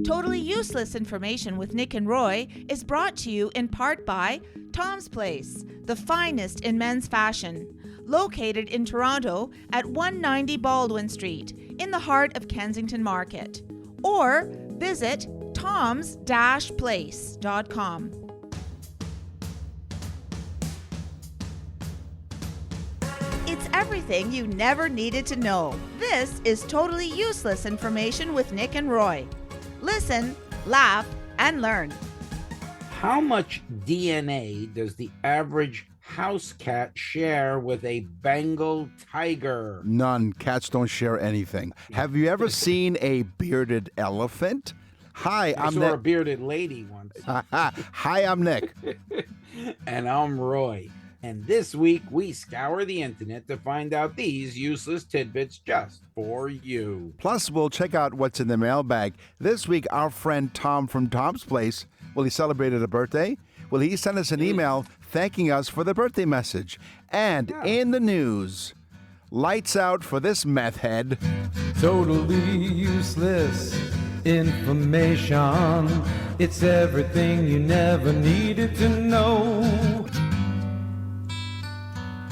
Totally Useless Information with Nick and Roy is brought to you in part by Tom's Place, the finest in men's fashion. Located in Toronto at 190 Baldwin Street, in the heart of Kensington Market. Or visit toms-place.com. It's everything you never needed to know. This is Totally Useless Information with Nick and Roy. Listen, laugh, and learn. How much DNA does the average house cat share with a Bengal tiger? None. Cats don't share anything. Have you ever seen a bearded elephant? Hi, I I'm saw Nick. a bearded lady once. Hi, I'm Nick. And I'm Roy. And this week, we scour the internet to find out these useless tidbits just for you. Plus, we'll check out what's in the mailbag. This week, our friend Tom from Tom's Place, well, he celebrated a birthday. Well, he sent us an email thanking us for the birthday message. And in the news, lights out for this meth head. Totally useless information. It's everything you never needed to know.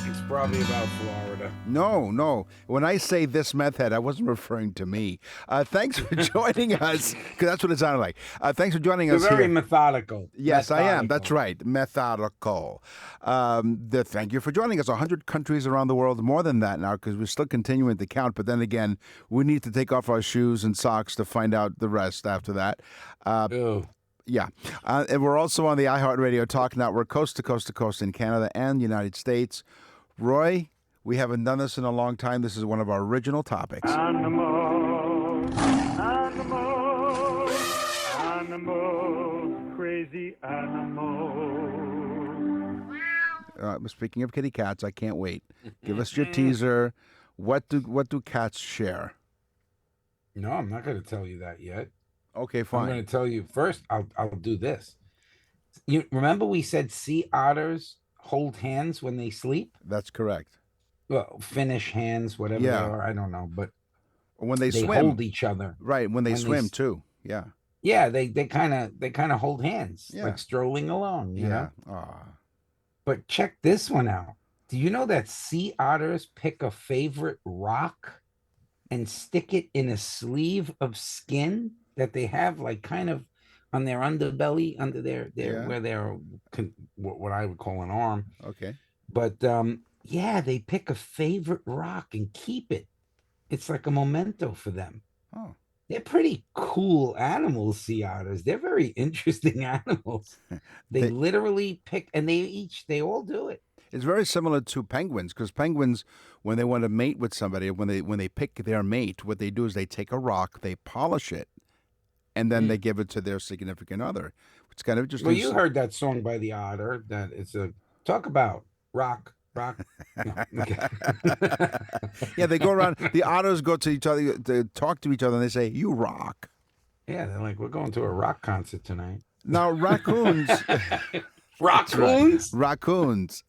It's probably about Florida. No. When I say this meth head, I wasn't referring to me. Thanks for joining us, because that's what it sounded like. Thanks for joining us You're very here. methodical. Yes, I am. That's right. Methodical. Thank you for joining us. 100 countries around the world, more than that now, because we're still continuing to count. But then again, we need to take off our shoes and socks to find out the rest after that. Ew. Yeah. And we're also on the iHeartRadio Talk Network, coast to coast in Canada and the United States. Roy, we haven't done this in a long time. This is one of our original topics. Animals, crazy animals. Speaking of kitty cats, I can't wait. Give us your teaser. What do cats share? No, I'm not going to tell you that yet. Okay, I'm fine. going to tell you first. I'll do this. You remember we said sea otters hold hands when they sleep? That's correct. Well, Finnish hands, whatever they are, I don't know, but When they swim, hold each other. right? When they swim too. Yeah. Yeah, they kind of hold hands, like strolling along. You know? But check this one out. Do you know that sea otters pick a favorite rock and stick it in a sleeve of skin that they have, like kind of on their underbelly, under their where they're what I would call an arm. Okay. But they pick a favorite rock and keep it. It's like a memento for them. Oh. They're pretty cool animals, sea otters. They're very interesting animals. They literally pick, and they all do it. It's very similar to penguins, because penguins, when they want to mate with somebody, when they pick their mate, what they do is they take a rock, they polish it, and then they give it to their significant other. It's kind of interesting. Well, you heard that song by the Otter that it's a talk about rock. No, okay. Yeah, they go around. The otters go to each other to talk to each other, and they say, "You rock." Yeah, they're like, we're going to a rock concert tonight. Now, raccoons. Raccoons? Raccoons.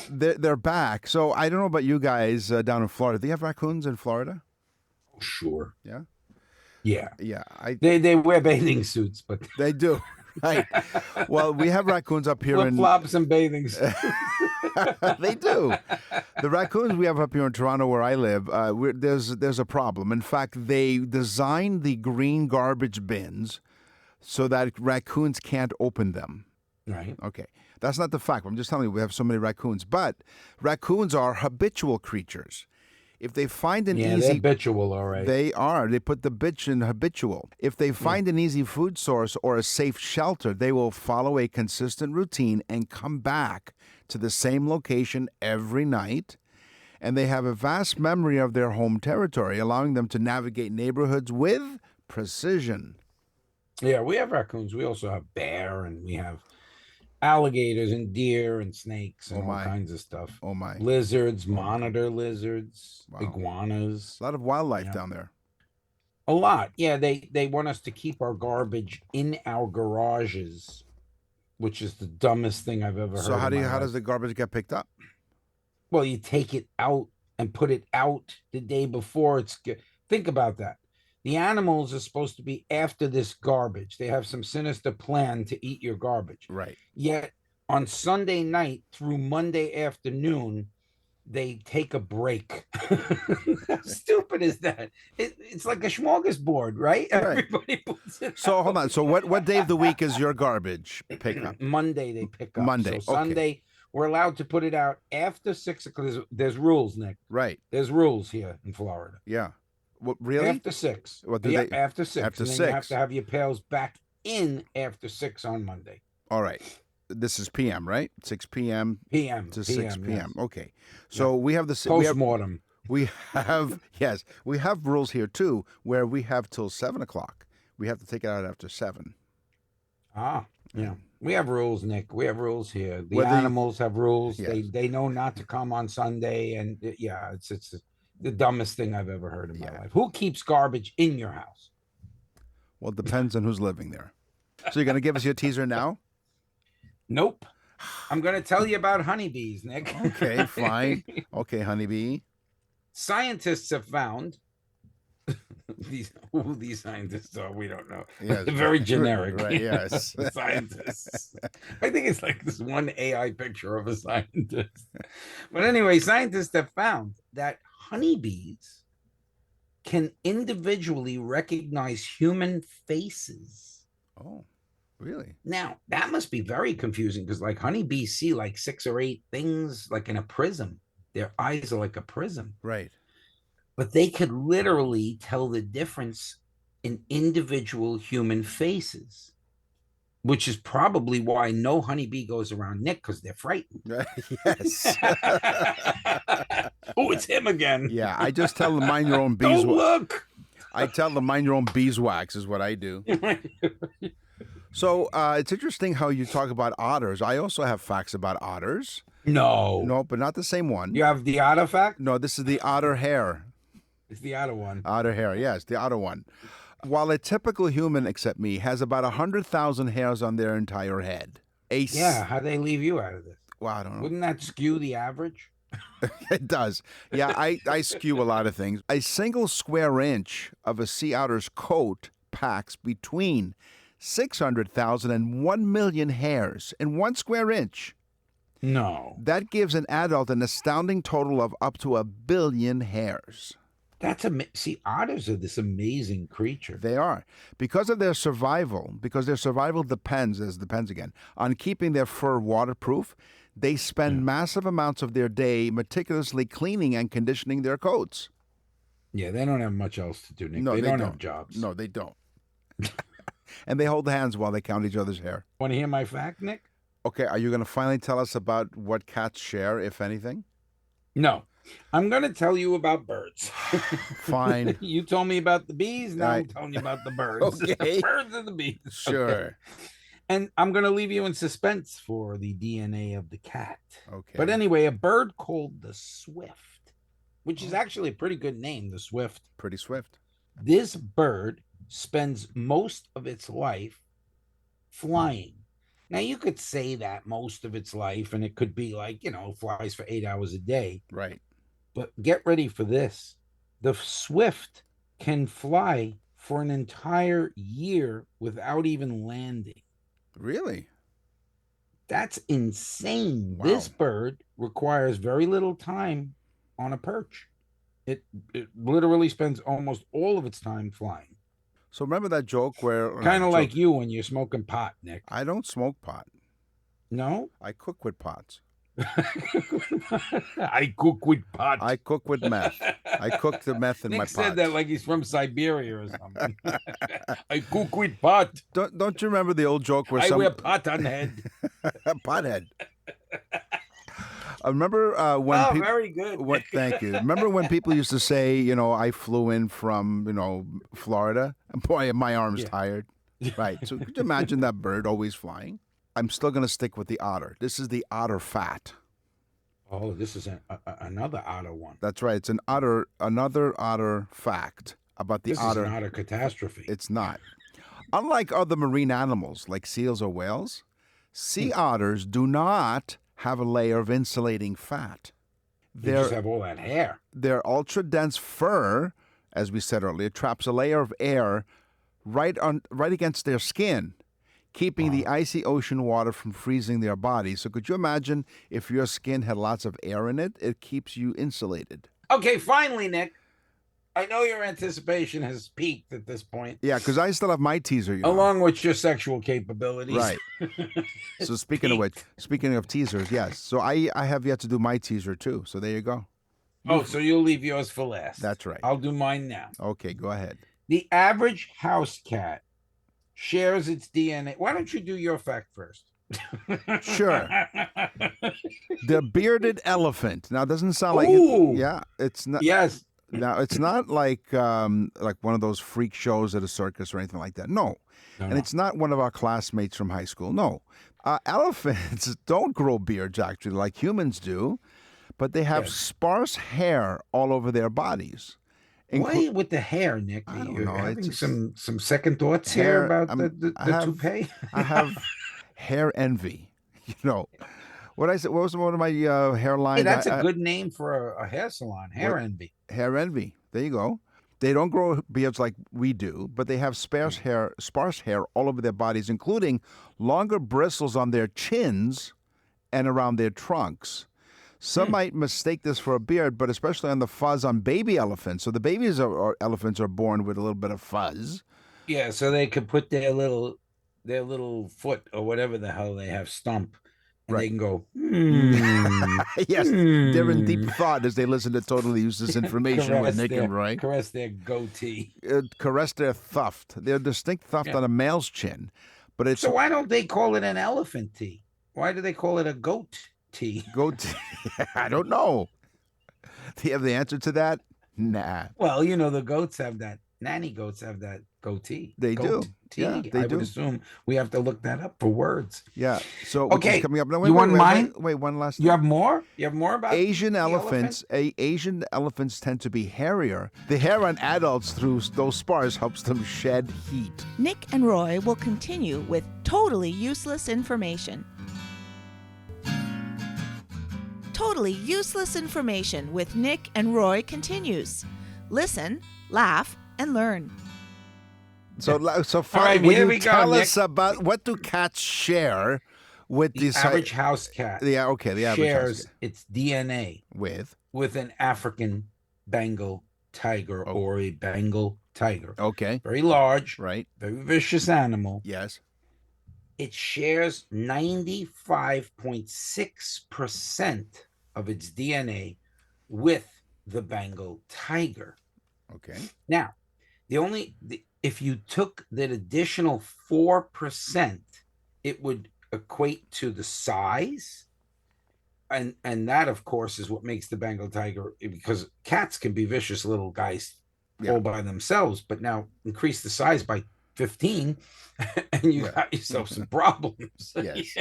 They're back. So I don't know about you guys down in Florida. Do you have raccoons in Florida? Sure. Yeah. Yeah. Yeah. They wear bathing suits, but they do. Right. Well, we have raccoons up here in flip-flops and bathing suits. They do. The raccoons we have up here in Toronto, where I live, there's a problem. In fact, they designed the green garbage bins so that raccoons can't open them. Right. Okay. That's not the fact. I'm just telling you, we have so many raccoons. But raccoons are habitual creatures. If they find an easy... they're habitual, all right. They are. They put the bitch in habitual. If they find an easy food source or a safe shelter, they will follow a consistent routine and come back to the same location every night. And they have a vast memory of their home territory, allowing them to navigate neighborhoods with precision. Yeah, we have raccoons. We also have bear, and we have alligators and deer and snakes and all kinds of stuff. Oh, my. Lizards, monitor lizards, Wow. iguanas. A lot of wildlife down there. A lot. Yeah, they want us to keep our garbage in our garages, which is the dumbest thing I've ever heard. So how does the garbage get picked up? Well, you take it out and put it out the day before. Think about that. The animals are supposed to be after this garbage. They have some sinister plan to eat your garbage. Right. Yet on Sunday night through Monday afternoon, they take a break. How stupid is that? It's like a smorgasbord, right? Everybody puts it So out. hold on. So what day of the week is your garbage pickup? Monday they pick up. Monday. So Sunday we're allowed to put it out after 6 o'clock. There's rules, Nick. Right. There's rules here in Florida. Yeah. What, really? After 6. What do yeah, they? after 6. After and then 6. you have to have your pails back in after 6 on Monday. All right. This is PM, right? 6 p.m. PM to 6 p.m. Yes. Okay. So we have the Postmortem. We have yes, we have rules here too, where we have till 7 o'clock. We have to take it out after 7. Ah, yeah. We have rules, Nick. We have rules here. The Whether animals have rules. Yes. They know not to come on Sunday, and yeah, it's the dumbest thing I've ever heard in my life. Who keeps garbage in your house? Well, it depends on who's living there. So you're gonna give us your teaser now? Nope. I'm going to tell you about honeybees, Nick. Okay, fine. Okay, honeybee. Scientists have found who these scientists are, we don't know. Yes. They're very generic. Right, yes. Scientists. I think it's like this one AI picture of a scientist. But anyway, scientists have found that honeybees can individually recognize human faces. Oh, really? Now, that must be very confusing because like honeybees see like 6 or 8 things like in a prism. Their eyes are like a prism. Right. But they could literally tell the difference in individual human faces, which is probably why no honeybee goes around Nick, because they're frightened. Yes. Oh, it's him again. Yeah, I just tell them mind your own Don't beeswax. look. I tell them mind your own beeswax is what I do. So it's interesting how you talk about otters. I also have facts about otters. No, but not the same one. You have the otter fact? No, this is the otter hair. It's the otter one. Otter hair, yes, the otter one. While a typical human, except me, has about 100,000 hairs on their entire head. Yeah, how'd they leave you out of this? Well, I don't know. Wouldn't that skew the average? It does. Yeah, I skew a lot of things. A single square inch of a sea otter's coat packs between 600,000 and 1 million hairs in 1 square inch. No. That gives an adult an astounding total of up to 1 billion hairs. See, otters are this amazing creature. They are. Because their survival depends again, on keeping their fur waterproof, they spend massive amounts of their day meticulously cleaning and conditioning their coats. Yeah, they don't have much else to do, Nick. No, they don't have jobs. No, they don't. And they hold hands while they count each other's hair. Want to hear my fact, Nick? Okay, are you going to finally tell us about what cats share, if anything? No. I'm going to tell you about birds. Fine. You told me about the bees. Now I'm telling you about the birds. Okay. The birds and the bees. Sure. Okay. And I'm going to leave you in suspense for the DNA of the cat. Okay. But anyway, a bird called the swift, which is actually a pretty good name, the swift. Pretty swift. This bird spends most of its life flying. Now, you could say that most of its life, and it could be like, flies for 8 hours a day. Right. But get ready for this. The swift can fly for an entire year without even landing. Really? That's insane. Wow. This bird requires very little time on a perch. It literally spends almost all of its time flying. So remember that joke where... Kind of like you when you're smoking pot, Nick. I don't smoke pot. No? I cook with pots. I cook with pot. I cook with meth. I cook the meth in Nick my said pot. that like he's from Siberia or something. I cook with pot. Don't you remember the old joke where I wear pot on head. Pothead. I remember when people... very good. Thank you. Remember when people used to say, I flew in from, Florida? And boy, my arm's tired. Right. So could you imagine that bird always flying? I'm still going to stick with the otter. This is the otter fat. Oh, this is another otter one. That's right. It's another otter fact about the otter. This is not a catastrophe. It's not. Unlike other marine animals like seals or whales, sea otters do not have a layer of insulating fat. They just have all that hair. Their ultra-dense fur as we said earlier, traps a layer of air right against their skin, keeping the icy ocean water from freezing their bodies. So could you imagine if your skin had lots of air in it? It keeps you insulated. Okay, finally, Nick. I know your anticipation has peaked at this point. Yeah, because I still have my teaser. Along with your sexual capabilities. Right. So speaking of teasers, yes. So I have yet to do my teaser too. So there you go. Oh, so you'll leave yours for last. That's right. I'll do mine now. Okay, go ahead. The average house cat shares its DNA. Why don't you do your fact first? Sure. The bearded elephant. Now, it doesn't sound like it's not. Yes. Now, it's not like one of those freak shows at a circus or anything like that. No. And it's not one of our classmates from high school. No. Elephants don't grow beards, actually, like humans do, but they have sparse hair all over their bodies. Why with the hair, Nick? I don't You're know. having some second thoughts here about the toupee? I have hair envy. What was one of my hairline? Hey, that's a good name for a hair salon. Hair envy. Hair envy. There you go. They don't grow beards like we do, but they have sparse hair all over their bodies, including longer bristles on their chins and around their trunks. Some might mistake this for a beard, but especially on the fuzz on baby elephants. So the babies elephants are born with a little bit of fuzz. Yeah, so they could put their little foot or whatever the hell they have stump, and they can go. Yes, they're in deep thought as they listen to Totally Useless Information with Nick and Roy. Caress their goatee. Caress their thuft. Their distinct thuft on a male's chin. But it's so why don't they call it an elephant tee? Why do they call it a goat tee? Goat tee. I don't know. Do you have the answer to that? Nah. Well, the goats have that. Nanny goats have that goatee. They do. Yeah, they do. Would assume we have to look that up for words. Yeah. So okay, coming up. No, you want mine? Wait, one last thing. You have more? You have more about Asian elephants? Asian elephants tend to be hairier. The hair on adults through those spars helps them shed heat. Nick and Roy will continue with totally useless information. Totally Useless Information with Nick and Roy continues. Listen, laugh, and learn. So far, all right, will here you we go, tell Nick. us about what do cats share with the average house cat? Yeah, okay, the average shares house cat. its DNA with an African Bengal tiger or a Bengal tiger. Okay. Very large, right? Very vicious animal. Yes. It shares 95.6% of its DNA with the Bengal tiger. Okay. Now, if you took that additional 4%, it would equate to the size. And that, of course, is what makes the Bengal tiger, because cats can be vicious little guys all by themselves, but now increase the size by 15 and you got yourself some problems. Yes.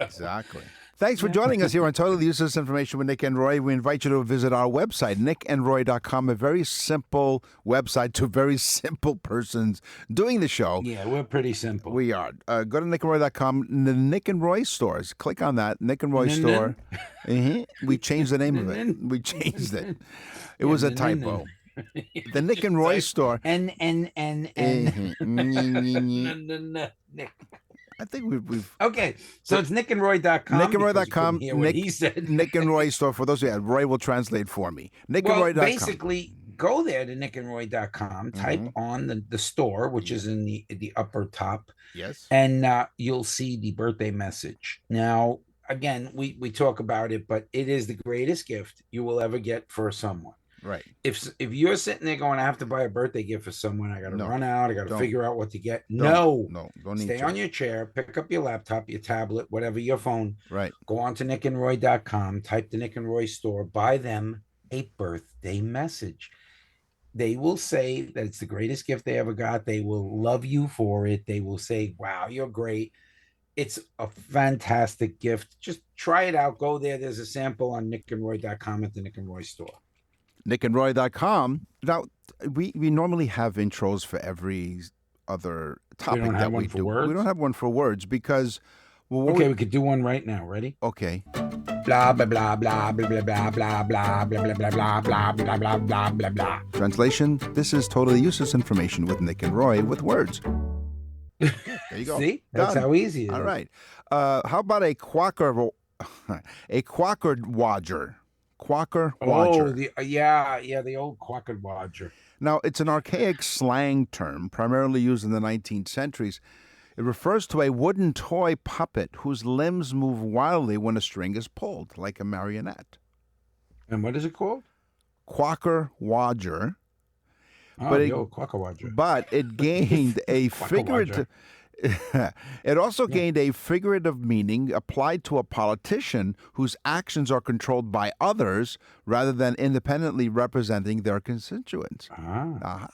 Exactly. Thanks for joining us here on Totally Useless Information with Nick and Roy. We invite you to visit our website, nickandroy.com, a very simple website to very simple persons doing the show. Yeah, we're pretty simple. We are. Go to nickandroy.com, the Nick and Roy stores. Click on that, Nick and Roy store. We changed the name of it. We changed it. It was a typo. The Nick and Roy store. Nick. I think we've okay. So it's nickandroy.com. Nickandroy.com. He said Nick and Roy store. For those who had, Roy will translate for me. Nickandroy.com. Basically, go there to nickandroy.com. Type on the store, which is in the upper top. Yes. And you'll see the birthday message. Now, again, we talk about it, but it is the greatest gift you will ever get for someone. Right. If you're sitting there going, I have to buy a birthday gift for someone, I got to run out, I got to figure out what to get. Don't need Stay on your chair, pick up your laptop, your tablet, whatever, your phone. Right. Go on to nickandroy.com, type the Nick and Roy store, buy them a birthday message. They will say that it's the greatest gift they ever got. They will love you for it. They will say, wow, you're great. It's a fantastic gift. Just try it out. Go there. There's a sample on nickandroy.com at the Nick and Roy store. nickandroy.com. Now, we normally have intros for every other topic that we do. We don't have one for words because... we could do one right now. Ready? Okay. blah blah blah blah blah blah blah blah blah blah blah blah blah blah blah blah blah blah blah. Translation: this is totally useless information with Nick and Roy with words. There you go. See? That's Done. how easy it is. All right. How about a quacker wadger? Quacker wadger. Oh, the old quacker wadger. Now, it's an archaic slang term primarily used in the 19th centuries. It refers to a wooden toy puppet whose limbs move wildly when a string is pulled, like a marionette. And what is it called? Quacker wadger. Oh, the old quacker wadger. But it gained a figurative. It also gained a figurative meaning applied to a politician whose actions are controlled by others rather than independently representing their constituents. Yeah.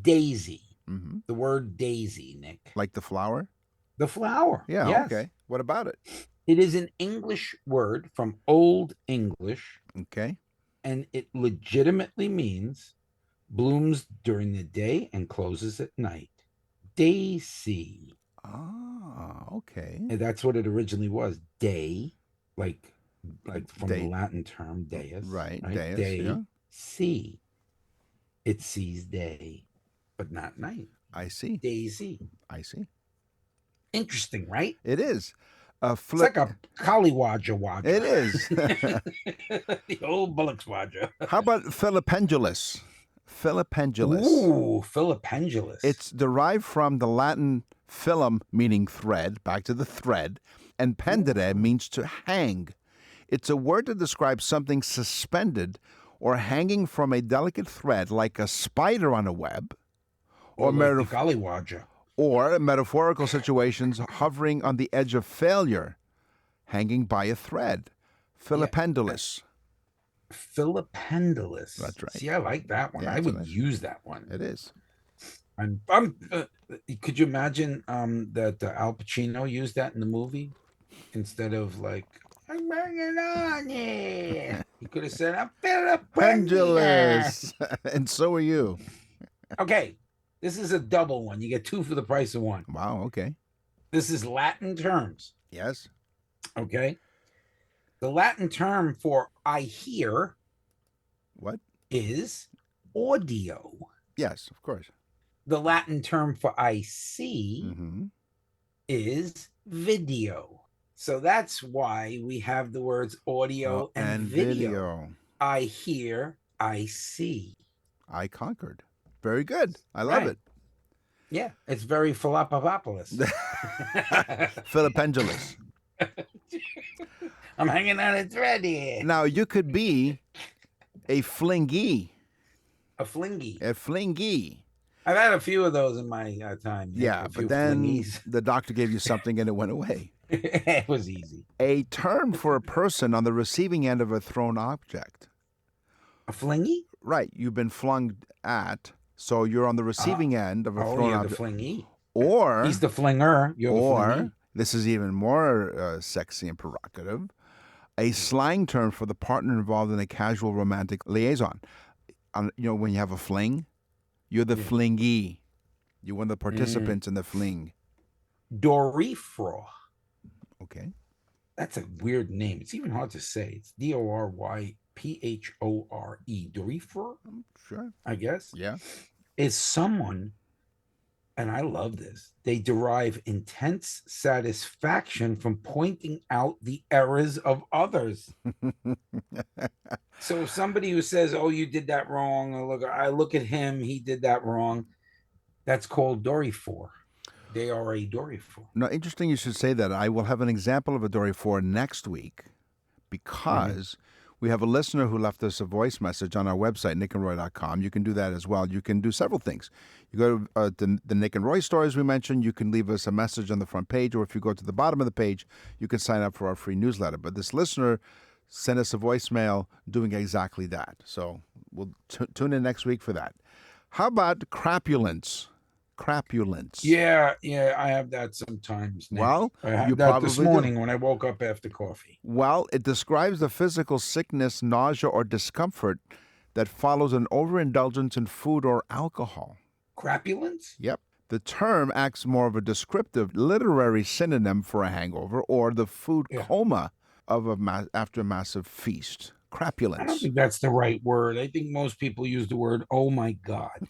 Daisy. Mm-hmm. The word daisy, Nick. Like the flower? The flower. Yeah, yes. Okay. What about it? It is an English word from Old English. Okay. And it legitimately means blooms during the day and closes at night. Daisy. Okay. And that's what it originally was. Day, like from Day. the Latin term deus. Right. Day. Yeah. See. It sees day, but not night. I see. Daisy. I see. Interesting, right? It is. It's like a collywodger wadger. It is. The old bullocks wadger. How about philipendulus? Philipendulus. Ooh, philipendulus. It's derived from the Latin philum, meaning thread, back to the thread, and pendere means to hang. It's a word to describe something suspended or hanging from a delicate thread like a spider on a web, or like the collywodger. Or in metaphorical situations, hovering on the edge of failure, hanging by a thread. Philipendulus. Philipendulus. That's right. See, I like that one. Yeah, I would use that one. It is. Could you imagine that Al Pacino used that in the movie instead of like, I'm bringing on here? He could have said, I'm Philipendulus. And so are you. Okay. This is a double one. You get two for the price of one. Wow, okay. This is Latin terms. Yes. Okay. The Latin term for I hear is audio. Yes, of course. The Latin term for I see is video. So that's why we have the words audio and video. I hear, I see. I conquered. Very good. I love it. Yeah, it's very Philopopopoulos. Philipendulus. I'm hanging on a thread here. Now, you could be a flingy. A flingy. A flingy. I've had a few of those in my time. Yeah, but then the doctor gave you something and it went away. It was easy. A term for a person on the receiving end of a thrown object. A flingy? Right. You've been flung at, so you're on the receiving end of a thrown object. The flingy. Or he's the flinger. You're the flingy. This is even more sexy and provocative, a slang term for the partner involved in a casual romantic liaison. You know, when you have a fling, you're the flingy. You're one of the participants in the fling. Doryphro. Okay. That's a weird name. It's even hard to say. It's Doryphore. Doryphro? Sure. I guess. Yeah. Is someone, and I love this, they derive intense satisfaction from pointing out the errors of others. So somebody who says, oh, you did that wrong, or I look at him, he did that wrong, that's called Doryphore. They are a Doryphore. No, interesting you should say that. I will have an example of a Doryphore next week because we have a listener who left us a voice message on our website, nickandroy.com. You can do that as well. You can do several things. You go to the Nick and Roy stories we mentioned. You can leave us a message on the front page, or if you go to the bottom of the page, you can sign up for our free newsletter. But this listener sent us a voicemail doing exactly that. So we'll tune in next week for that. How about crapulence? Crapulence. Yeah, I have that sometimes. Nick. Well, I had that this morning when I woke up after coffee. Well, it describes the physical sickness, nausea, or discomfort that follows an overindulgence in food or alcohol. Crapulence? Yep. The term acts more of a descriptive literary synonym for a hangover or the food coma after a massive feast. Crapulence. I don't think that's the right word. I think most people use the word, oh my God.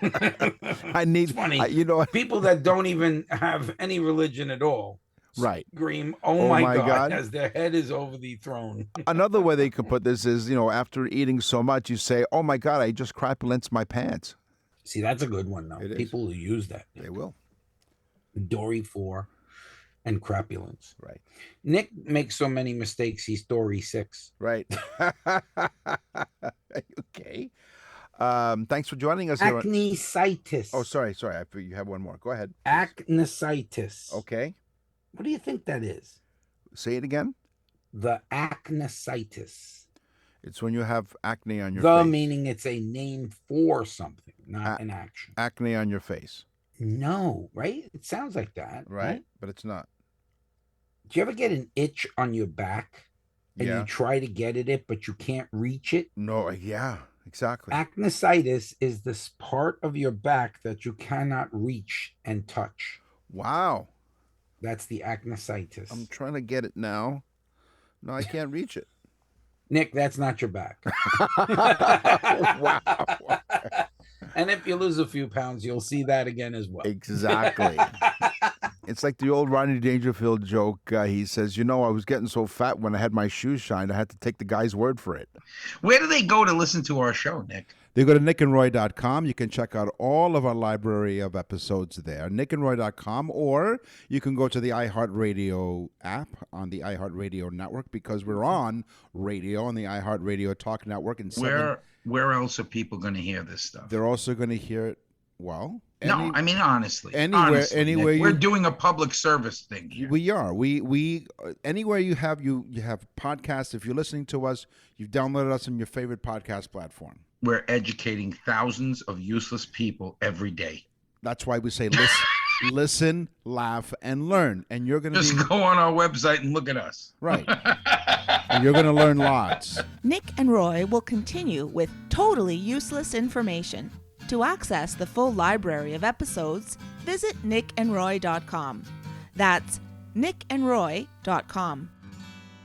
It's funny. People that don't even have any religion at all scream, oh my God, as their head is over the throne. Another way they could put this is, after eating so much, you say, oh my God, I just crapulenced my pants. See, that's a good one, though. People will use that. They will. Dory 4 and crapulence. Right. Nick makes so many mistakes, he's Dory 6. Right. Okay. Thanks for joining us here. Acnesitis. Oh, sorry. You have one more. Go ahead. Acnesitis. Okay. What do you think that is? Say it again. The acnesitis. It's when you have acne on your face. Meaning it's a name for something, not an action. Acne on your face. No, right? It sounds like that. Right? But it's not. Do you ever get an itch on your back and you try to get at it, but you can't reach it? No, yeah, exactly. Acnesitis is this part of your back that you cannot reach and touch. Wow. That's the acnesitis. I'm trying to get it now. No, I can't reach it. Nick, that's not your back. Wow. And if you lose a few pounds, you'll see that again as well. Exactly. It's like the old Rodney Dangerfield joke. He says, I was getting so fat when I had my shoes shined, I had to take the guy's word for it. Where do they go to listen to our show, Nick? They go to nickandroy.com. You can check out all of our library of episodes there, nickandroy.com, or you can go to the iHeartRadio app on the iHeartRadio network, because we're on radio on the iHeartRadio Talk Network. And where else are people going to hear this stuff? They're also going to hear it, honestly. Anywhere we're doing a public service thing here. We are. We anywhere you have podcasts, if you're listening to us, you've downloaded us on your favorite podcast platform. We're educating thousands of useless people every day. That's why we say listen, laugh, and learn. And you're going to just go on our website and look at us. Right. And you're going to learn lots. Nick and Roy will continue with totally useless information. To access the full library of episodes, visit nickandroy.com. That's nickandroy.com.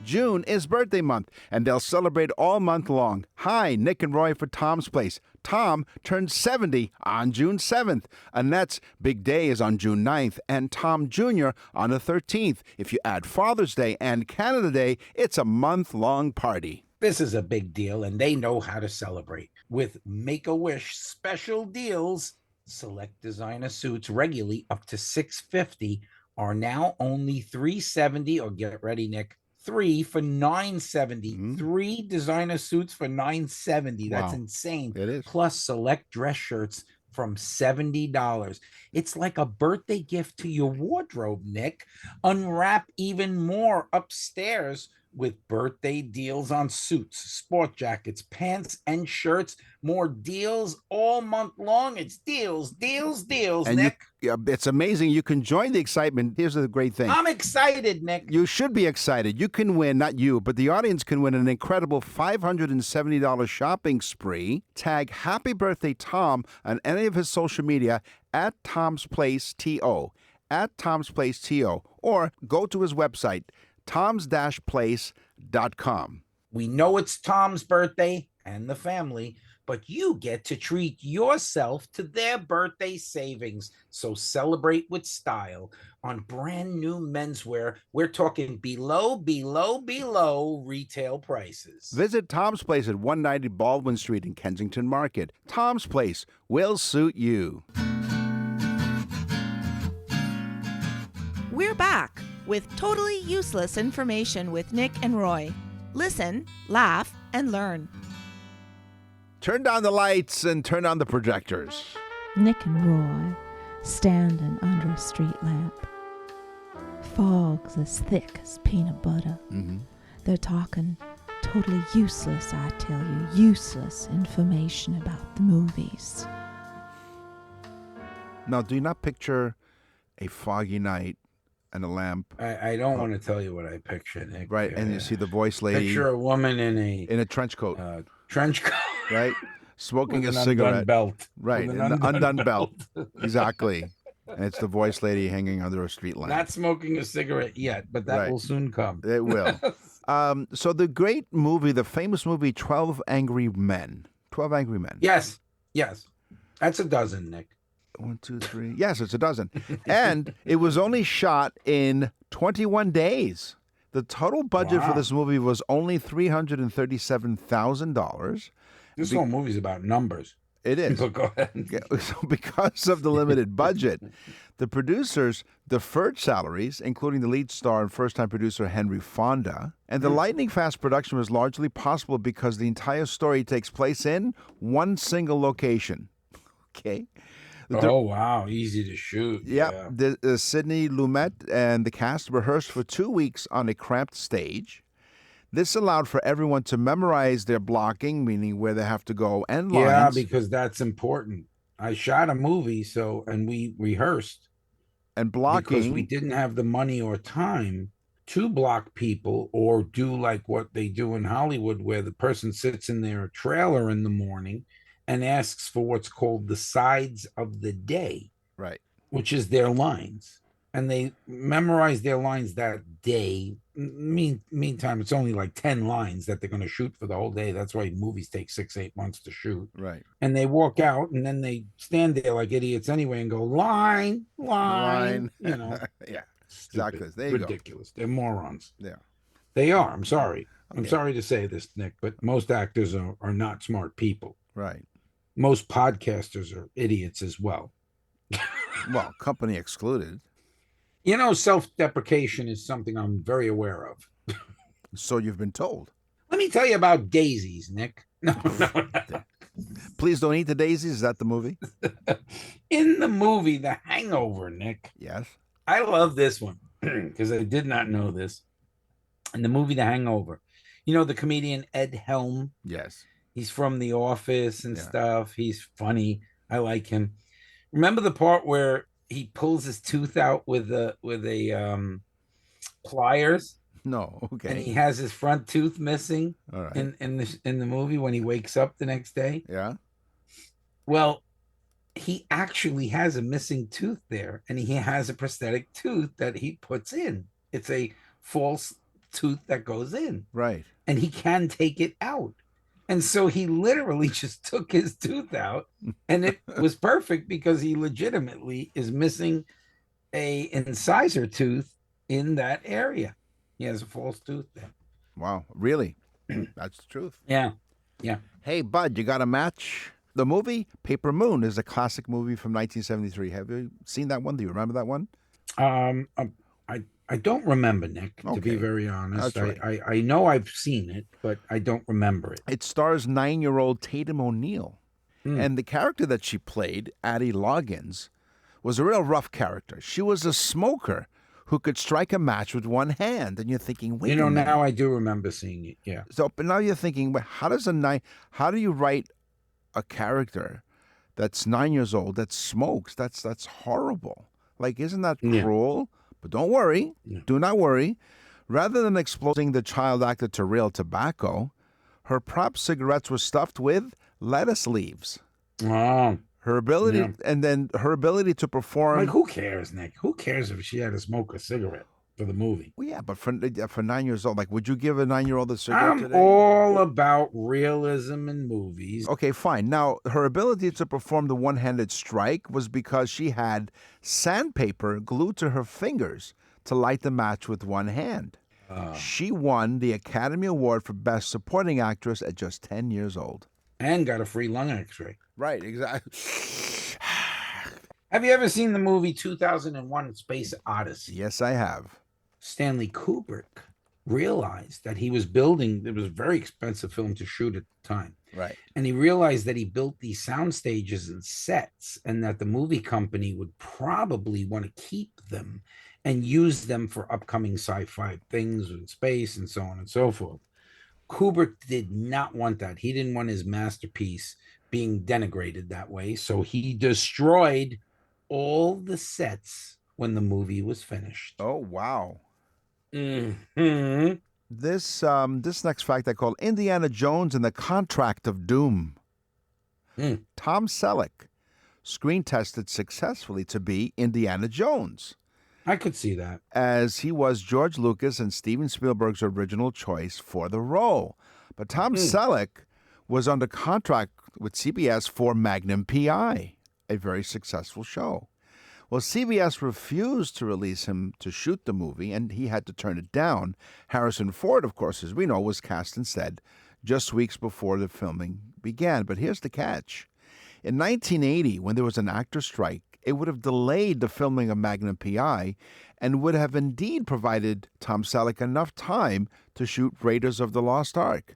June is birthday month, and they'll celebrate all month long. Hi, Nick and Roy for Tom's Place. Tom turns 70 on June 7th. Annette's big day is on June 9th, and Tom Jr. on the 13th. If you add Father's Day and Canada Day, it's a month-long party. This is a big deal, and they know how to celebrate. With Make-A-Wish special deals, select designer suits regularly up to $650 are now only $370, or get ready, Nick, 3 for $970. Mm-hmm. 3 designer suits for $970. That's insane. It is. Plus select dress shirts from $70. It's like a birthday gift to your wardrobe, Nick. Unwrap even more upstairs with birthday deals on suits, sport jackets, pants, and shirts. More deals all month long. It's deals, and Nick. It's amazing. You can join the excitement. Here's the great thing. I'm excited, Nick. You should be excited. You can win, not you, but the audience can win an incredible $570 shopping spree. Tag Happy Birthday Tom on any of his social media at Tom's Place TO, or go to his website, toms-place.com. We know it's Tom's birthday and the family, but you get to treat yourself to their birthday savings. So celebrate with style on brand new menswear. We're talking below retail prices. Visit Tom's Place at 190 Baldwin Street in Kensington Market. Tom's Place will suit you. We're back with totally useless information with Nick and Roy. Listen, laugh, and learn. Turn down the lights and turn on the projectors. Nick and Roy standing under a street lamp. Fog's as thick as peanut butter. Mm-hmm. They're talking totally useless, I tell you, useless information about the movies. Now, do you not picture a foggy night and a lamp? I don't want to tell you what I picture, Nick. Right, and you see the voice lady. Picture a woman in a trench coat. Right? Smoking with a an cigarette. Undone belt. Right, With an undone belt. Exactly. And it's the voice lady hanging under a street lamp. Not smoking a cigarette yet, but that will soon come. It will. So the great movie, the famous movie, 12 Angry Men. 12 Angry Men. Yes. That's a dozen, Nick. 1, 2, 3. Yes, it's a dozen. And it was only shot in 21 days. The total budget for this movie was only $337,000. This whole movie's about numbers. It is. So go ahead. So because of the limited budget, the producers deferred salaries, including the lead star and first-time producer Henry Fonda. And the lightning-fast production was largely possible because the entire story takes place in one single location. Okay? Oh, wow. Easy to shoot. Yeah. Sidney Lumet and the cast rehearsed for 2 weeks on a cramped stage. This allowed for everyone to memorize their blocking, meaning where they have to go, and lines. Yeah, because that's important. I shot a movie, and we rehearsed. And blocking. Because we didn't have the money or time to block people or do like what they do in Hollywood, where the person sits in their trailer in the morning and asks for what's called the sides of the day. Right. Which is their lines. And they memorize their lines that day. Meantime, it's only like 10 lines that they're going to shoot for the whole day. That's why movies take 6-8 months to shoot. Right. And they walk out, and then they stand there like idiots anyway and go, line. You know. Yeah. Stupid, exactly. There you ridiculous. They're morons. Yeah. They are. I'm sorry. Okay. I'm sorry to say this, Nick, but most actors are not smart people. Right. Most podcasters are idiots as well. Well, company excluded. You know, self-deprecation is something I'm very aware of. So you've been told. Let me tell you about daisies, Nick. No. Please don't eat the daisies. Is that the movie? In the movie The Hangover, Nick. Yes. I love this one because I did not know this. In the movie The Hangover, you know the comedian Ed Helm? Yes. He's from The Office and stuff. He's funny. I like him. Remember the part where he pulls his tooth out with a pliers? No. Okay. And he has his front tooth missing. All right. in the movie when he wakes up the next day. Yeah. Well, he actually has a missing tooth there, and he has a prosthetic tooth that he puts in. It's a false tooth that goes in. Right. And he can take it out. And so he literally just took his tooth out, and it was perfect because he legitimately is missing a incisor tooth in that area. He has a false tooth there. Wow. Really? That's the truth. Yeah. Hey, Bud, you got a match? The movie Paper Moon is a classic movie from 1973. Have you seen that one? Do you remember that one? I don't remember, Nick, to be very honest. Right. I know I've seen it, but I don't remember it. It stars 9-year-old Tatum O'Neal. And the character that she played, Addie Loggins, was a real rough character. She was a smoker who could strike a match with one hand. And you're thinking, wait a minute. Now I do remember seeing it, yeah. So, but now you're thinking, well, how do you write a character that's 9 years old that smokes? That's horrible. Like, isn't that cruel? But don't worry. Do not worry. Rather than exposing the child actor to real tobacco, her prop cigarettes were stuffed with lettuce leaves. Oh. Her ability, and then her ability to perform. Like, who cares, Nick? Who cares if she had to smoke a cigarette for the movie? Well, yeah, but for 9 years old, like, would you give a 9-year-old a cigarette today? I'm all about realism in movies. Okay, fine. Now, her ability to perform the one-handed strike was because she had sandpaper glued to her fingers to light the match with one hand. She won the Academy Award for Best Supporting Actress at just 10 years old. And got a free lung x-ray. Right, exactly. Have you ever seen the movie 2001 Space Odyssey? Yes, I have. Stanley Kubrick realized that he was building, it was a very expensive film to shoot at the time. Right. And he realized that he built these sound stages and sets, and that the movie company would probably want to keep them and use them for upcoming sci-fi things in space and so on and so forth. Kubrick did not want that. He didn't want his masterpiece being denigrated that way. So he destroyed all the sets when the movie was finished. Oh, wow. Mm-hmm. This next fact I call Indiana Jones and the Contract of Doom. Tom Selleck screen tested successfully to be Indiana Jones, I could see that. as he was George Lucas and Steven Spielberg's original choice for the role. But Tom Selleck was under contract with CBS for Magnum P.I., a very successful show. Well, CBS refused to release him to shoot the movie, and he had to turn it down. Harrison Ford, of course, as we know, was cast instead just weeks before the filming began. But here's the catch. In 1980, when there was an actor strike, it would have delayed the filming of Magnum P.I. and would have indeed provided Tom Selleck enough time to shoot Raiders of the Lost Ark.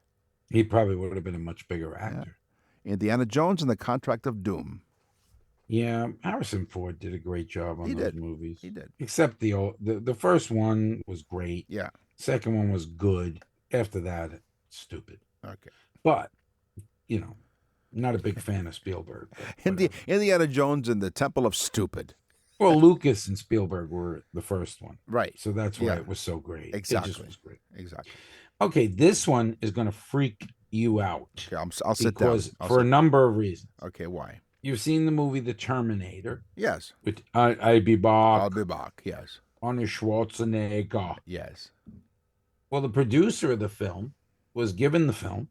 He probably would have been a much bigger actor. Yeah. Indiana Jones and the Contract of Doom. Yeah, Harrison Ford did a great job on those movies. He did. Except the first one was great. Yeah. Second one was good. After that, stupid. Okay. But, not a big fan of Spielberg. Indiana Jones and the Temple of Stupid. Well, Lucas and Spielberg were the first one. Right. So that's why it was so great. Exactly. It just was great. Exactly. Okay, this one is going to freak you out. Okay, I'll sit down. Because for a number of reasons. Okay, why? You've seen the movie The Terminator. Yes. With I'll be back. I'll be back, yes. Arnold Schwarzenegger. Yes. Well, the producer of the film was given the film,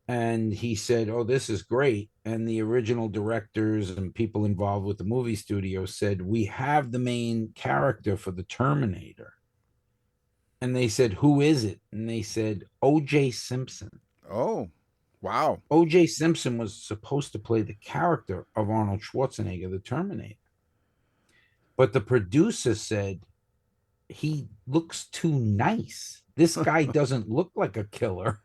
and he said, "Oh, this is great." And the original directors and people involved with the movie studio said, "We have the main character for the Terminator." And they said, "Who is it?" And they said, O.J. Simpson. Oh, wow. O.J. Simpson was supposed to play the character of Arnold Schwarzenegger, the Terminator. But the producer said, he looks too nice. This guy doesn't look like a killer.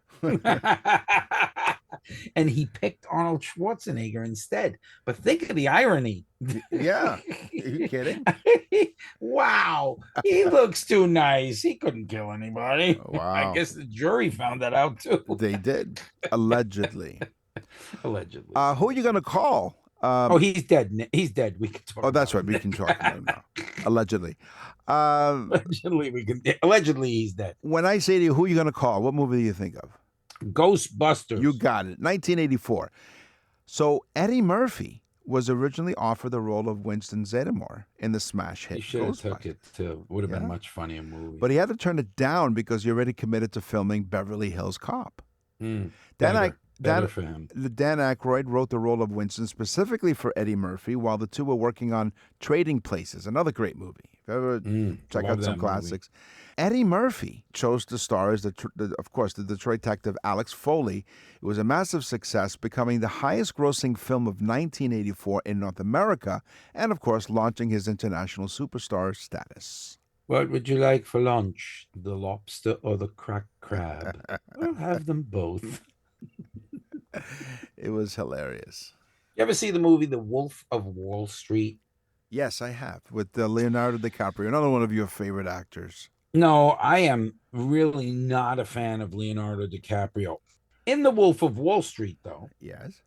And he picked Arnold Schwarzenegger instead. But think of the irony. Yeah. Are you kidding? Wow. He looks too nice. He couldn't kill anybody. Wow. I guess the jury found that out too. They did. Allegedly. Allegedly. Who are you going to call? He's dead. He's dead. We can talk. Oh, that's right. We can talk about him now. Allegedly. Allegedly, he's dead. When I say to you, who are you going to call? What movie do you think of? Ghostbusters. You got it. 1984. So Eddie Murphy was originally offered the role of Winston Zeddemore in the smash hit. He should have took it too. Would have been a much funnier movie. But he had to turn it down because he already committed to filming Beverly Hills Cop. Better for him. Dan Aykroyd wrote the role of Winston specifically for Eddie Murphy while the two were working on Trading Places, another great movie. If you ever check out some classics. Eddie Murphy chose to star as, of course, the Detroit detective Alex Foley. It was a massive success, becoming the highest-grossing film of 1984 in North America, and, of course, launching his international superstar status. What would you like for lunch? The lobster or the cracked crab? I'll have them both. It was hilarious. You ever see the movie The Wolf of Wall Street? Yes, I have, with Leonardo DiCaprio, another one of your favorite actors. No, I am really not a fan of Leonardo DiCaprio. In The Wolf of Wall Street, though, yes,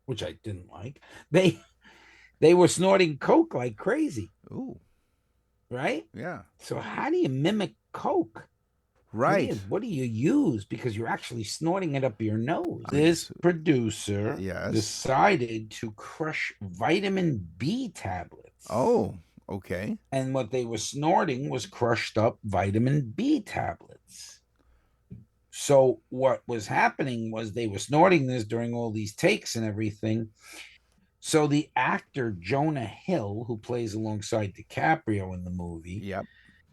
which I didn't like, they were snorting coke like crazy. Ooh, right? Yeah. So how do you mimic coke? Right. What do you use? Because you're actually snorting it up your nose. This producer decided to crush vitamin B tablets. Oh, okay. And what they were snorting was crushed up vitamin B tablets. So what was happening was they were snorting this during all these takes and everything. So the actor Jonah Hill, who plays alongside DiCaprio in the movie,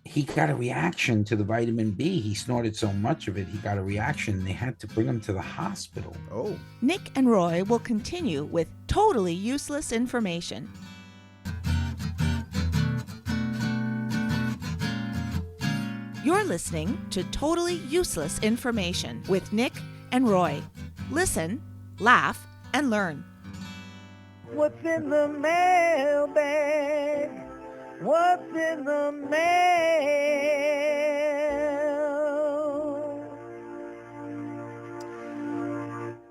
he got a reaction to the vitamin B. He snorted so much of it, he got a reaction. They had to bring him to the hospital. Oh. Nick and Roy will continue with totally useless information. You're listening to Totally Useless Information with Nick and Roy. Listen, laugh, and learn. What's in the mailbag? What's in the mail?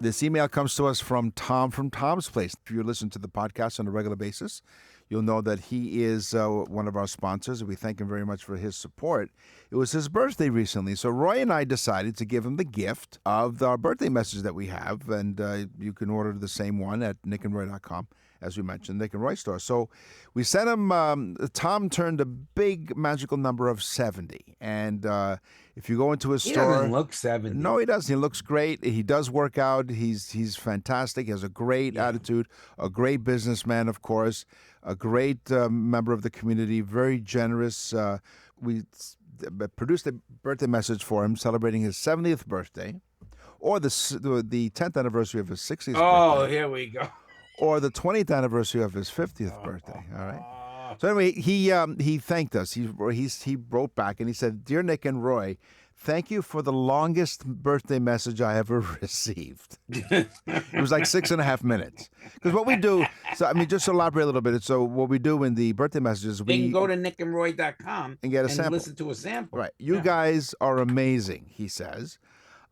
This email comes to us from Tom from Tom's Place. If you listen to the podcast on a regular basis, you'll know that he is one of our sponsors, and we thank him very much for his support. It was his birthday recently, so Roy and I decided to give him the gift of our birthday message that we have, and you can order the same one at nickandroy.com as we mentioned, Nick and Roy store. So we sent him, Tom turned a big magical number of 70. And if you go into his store. He doesn't look 70. No, he doesn't. He looks great. He does work out. He's fantastic. He has a great attitude, a great businessman, of course, a great member of the community, very generous. We produced a birthday message for him celebrating his 70th birthday, or the 10th anniversary of his 60th birthday. Oh, here we go. Or the 20th anniversary of his 50th birthday. All right. So anyway, he thanked us. He wrote back and he said, "Dear Nick and Roy, thank you for the longest birthday message I ever received." It was like 6.5 minutes. Because what we do, so I mean, just to elaborate a little bit. So what we do in the birthday messages, we can go to nickandroy.com and get a sample. Listen to a sample. Right. You guys are amazing, he says.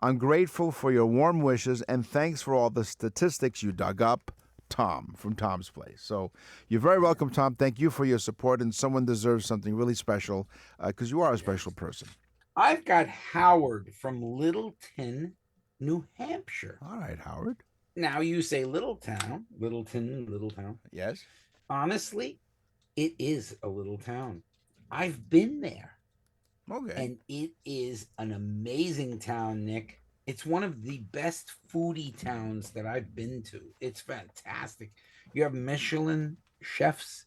I'm grateful for your warm wishes and thanks for all the statistics you dug up. Tom from Tom's Place. So you're very welcome, Tom. Thank you for your support, and someone deserves something really special because you are a special person. I've got Howard from Littleton, New Hampshire. All right, Howard. Now you say little town, Littleton. Yes. Honestly, it is a little town. I've been there. Okay. And it is an amazing town, Nick. It's one of the best foodie towns that I've been to. It's fantastic. You have Michelin chefs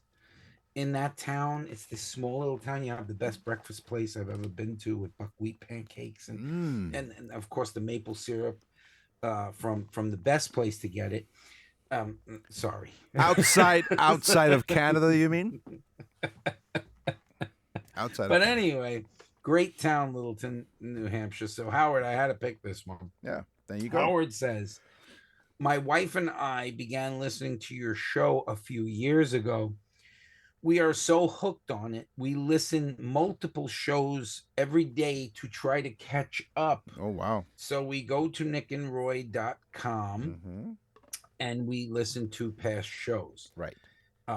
in that town. It's this small little town. You have the best breakfast place I've ever been to with buckwheat pancakes and of course the maple syrup from the best place to get it. Sorry. Outside of Canada, you mean? Outside. But anyway. Great town, Littleton, New Hampshire. So, Howard, I had to pick this one. Yeah, there you go. Howard says, my wife and I began listening to your show a few years ago. We are so hooked on it. We listen multiple shows every day to try to catch up. Oh, wow. So we go to nickandroy.com and we listen to past shows. Right.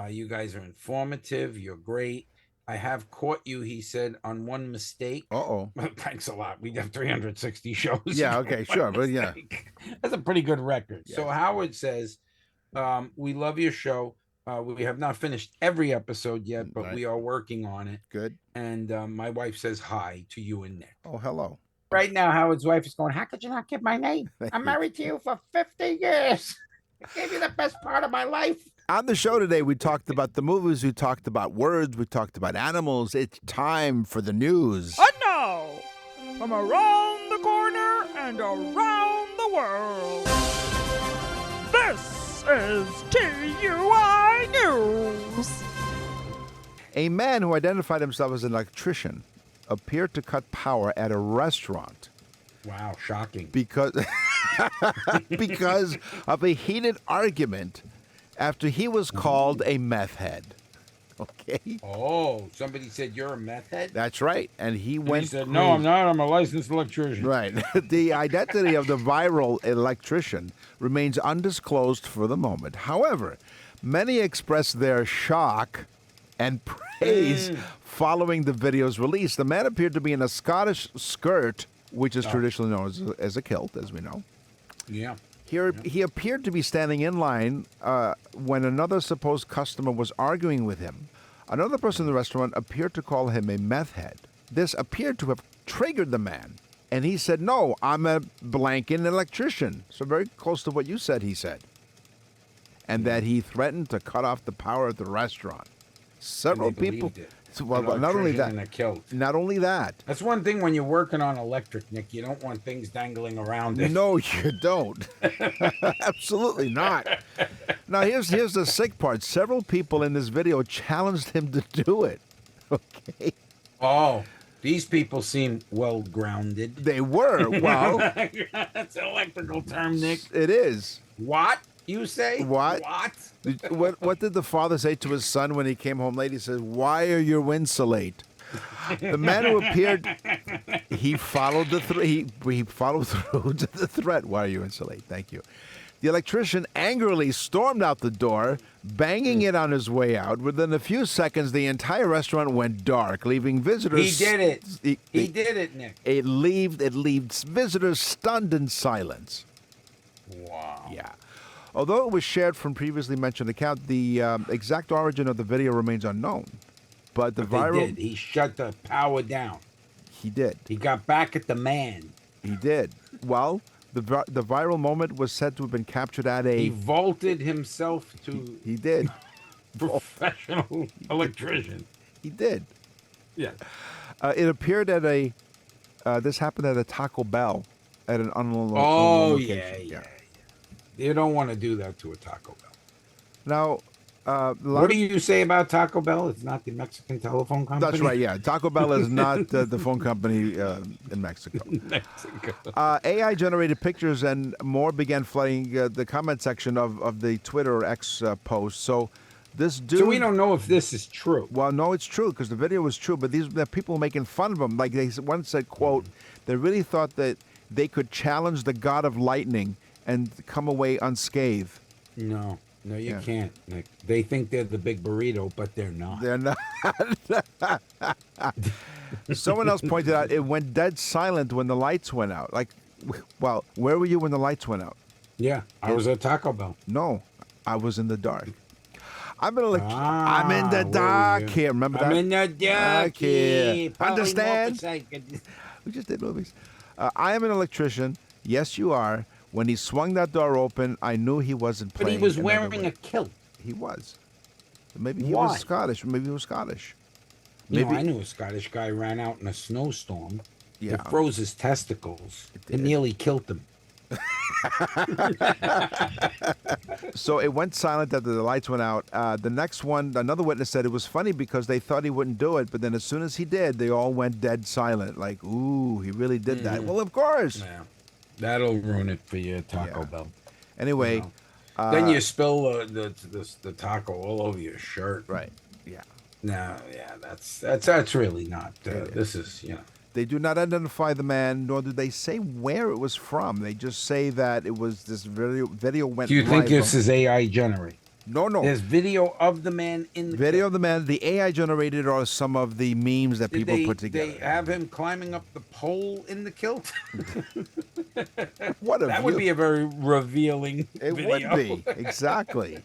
You guys are informative. You're great. I have caught you, he said, on one mistake. Uh-oh. Thanks a lot. We have 360 shows. Yeah, okay, sure. But yeah. That's a pretty good record. Yeah. So Howard says, we love your show. We have not finished every episode yet, but we are working on it. Good. And my wife says hi to you and Nick. Oh, hello. Right now, Howard's wife is going, how could you not give my name? I'm married to you for 50 years. I gave you the best part of my life. On the show today, we talked about the movies, we talked about words, we talked about animals. It's time for the news. And now, from around the corner and around the world, this is TUI News. A man who identified himself as an electrician appeared to cut power at a restaurant. Wow, shocking. Because of a heated argument after he was called a meth head. Okay? Oh, somebody said you're a meth head? That's right. And he went. He said, no, I'm not. I'm a licensed electrician. Right. The identity of the viral electrician remains undisclosed for the moment. However, many expressed their shock and praise following the video's release. The man appeared to be in a Scottish skirt, which is traditionally known as a kilt, as we know. Yeah. He appeared to be standing in line when another supposed customer was arguing with him. Another person in the restaurant appeared to call him a meth head. This appeared to have triggered the man. And he said, no, I'm a blanking electrician. So very close to what you said, he said. And that he threatened to cut off the power at the restaurant. Several people. Well, not only that. Not only that. That's one thing when you're working on electric, Nick. You don't want things dangling around it. No, you don't. Absolutely not. Now, here's the sick part. Several people in this video challenged him to do it. Okay. Oh, these people seem well grounded. They were. Well, that's an electrical term, Nick. It is. What? You say? What? What did the father say to his son when he came home late? He said, wire your insulate. The man who appeared, he followed he followed through to the threat. Wire your insulate. Thank you. The electrician angrily stormed out the door, banging it on his way out. Within a few seconds, the entire restaurant went dark, leaving visitors. He did it. He did it, Nick. It leaves visitors stunned in silence. Wow. Yeah. Although it was shared from previously mentioned account, the exact origin of the video remains unknown. But the viral... They did. He shut the power down. He did. He got back at the man. He did. Well, the viral moment was said to have been captured at a... He vaulted himself to... He did. Professional electrician. He did. Yeah. It appeared at a... this happened at a Taco Bell at an unknown location. Yeah. You don't want to do that to a Taco Bell. Now... what do you say about Taco Bell? It's not the Mexican telephone company? That's right, yeah. Taco Bell is not the phone company in Mexico. AI-generated pictures and more began flooding the comment section of the Twitter or X post. So this dude... So we don't know if this is true. Well, no, it's true because the video was true, but these are people making fun of him. Like one said, quote, they really thought that they could challenge the god of lightning and come away unscathed. No, you can't, Nick. They think they're the big burrito, but they're not. They're not. Someone else pointed out it went dead silent when the lights went out. Like, well, where were you when the lights went out? Yeah, I was at Taco Bell. No, I was in the dark. I'm in the dark here. Remember that? I'm in the dark here. Understand? We just did movies. I am an electrician. Yes, you are. When he swung that door open, I knew he wasn't playing. But he was wearing a kilt. He was. Maybe he was Scottish. Maybe he was Scottish. Maybe. I knew a Scottish guy ran out in a snowstorm. Yeah. It froze his testicles. It nearly killed him. So it went silent after the lights went out. The next one, another witness said it was funny because they thought he wouldn't do it, but then as soon as he did, they all went dead silent. Like, ooh, he really did that. Well, of course. Yeah. That'll ruin it for you, Taco Bell. Anyway, you know? Then you spill the taco all over your shirt. Right. Yeah. No, yeah, that's really not. This is, you know. They do not identify the man, nor do they say where it was from. They just say that it was this video went. Do you think this is AI generated? No. There's video of the man in the video of the man. The AI generated are some of the memes that people put together. They have him climbing up the pole in the kilt. What a that would be a very revealing. It video. would be exactly.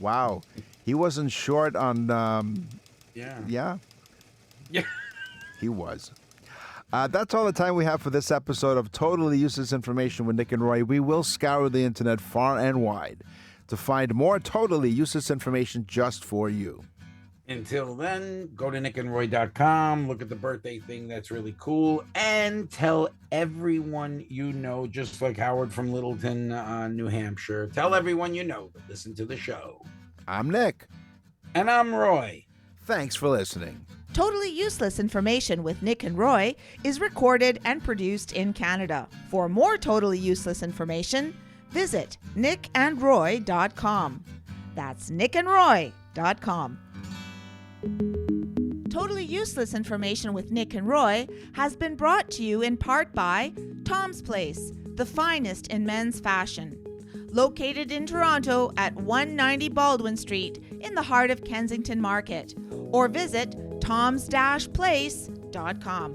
Wow, he wasn't short on. Yeah. He was. That's all the time we have for this episode of Totally Useless Information with Nick and Roy. We will scour the internet far and wide to find more totally useless information just for you. Until then, go to nickandroy.com, look at the birthday thing that's really cool, and tell everyone you know, just like Howard from Littleton, New Hampshire. Tell everyone you know to listen to the show. I'm Nick. And I'm Roy. Thanks for listening. Totally Useless Information with Nick and Roy is recorded and produced in Canada. For more totally useless information, visit nickandroy.com. That's nickandroy.com. Totally Useless Information with Nick and Roy has been brought to you in part by Tom's Place, the finest in men's fashion. Located in Toronto at 190 Baldwin Street in the heart of Kensington Market. Or visit toms-place.com.